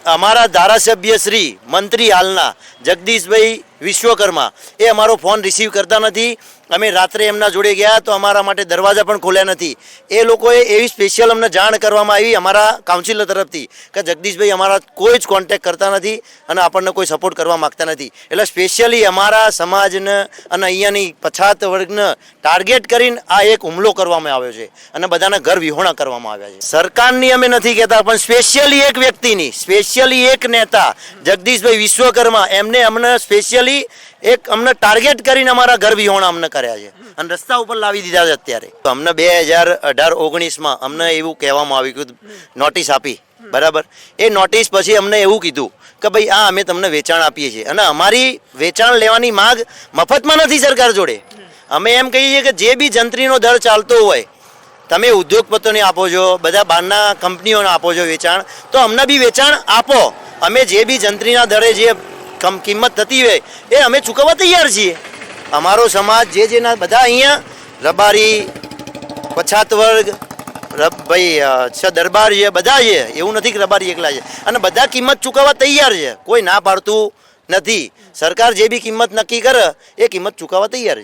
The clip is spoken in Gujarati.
અમારા ધારાસભ્ય શ્રી મંત્રી હાલના જગદીશભાઈ વિશ્વકર્મા એ અમારો ફોન રિસીવ કરતા નથી. અમે રાત્રે એમના જોડે ગયા તો અમારા માટે દરવાજા પણ ખોલ્યા નથી. એ લોકોએ એવી સ્પેશિયલ અમને જાણ કરવામાં આવી અમારા કાઉન્સિલર તરફથી કે જગદીશભાઈ અમારા કોઈ જ કોન્ટેક્ટ કરતા નથી અને આપણને કોઈ સપોર્ટ કરવા માગતા નથી. એટલે સ્પેશિયલી અમારા સમાજને અને અહીંયાની પછાત વર્ગને ટાર્ગેટ કરીને આ એક હુમલો કરવામાં આવ્યો છે અને બધાના ઘર વિહોણા કરવામાં આવ્યા છે. સરકારની અમે નથી કહેતા, પણ સ્પેશિયલી એક વ્યક્તિની, સ્પેશિયલી એક નેતા જગદીશભાઈ વિશ્વકર્મા એમને અમને સ્પેશિયલી એક અમને ટાર્ગેટ કરીને અમારા ઘર વિહોણા અમને કર્યા છે અને રસ્તા ઉપર લાવી દીધા છે. અત્યારે તો અમને 2018-19માં અમને એવું કહેવામાં આવ્યું કે નોટિસ આપી, બરાબર. એ નોટિસ પછી અમને એવું કીધું કે ભાઈ આ અમે તમને વેચાણ આપીએ છીએ અને અમારી વેચાણ લેવાની માગ મફતમાં નથી સરકાર જોડે. અમે એમ કહીએ છીએ કે જે બી જંત્રીનો દર ચાલતો હોય તમે ઉદ્યોગપતિઓને આપો છો, બધા બહારના કંપનીઓને આપો છો વેચાણ, તો અમને બી વેચાણ આપો. અમે જે બી જંત્રીના દરે જે કિંમત થતી હોય એ અમે ચૂકવવા તૈયાર છીએ. અમારો સમાજ જે બધા અહીંયા રબારી, પછાત વર્ગ, ભાઈ દરબાર છે, બધા છે. એવું નથી કે રબારી એકલા છે અને બધા કિંમત ચૂકવવા તૈયાર છે. કોઈ ના પાડતું નથી. સરકાર જે બી કિંમત નક્કી કરે એ કિંમત ચૂકવવા તૈયાર છે.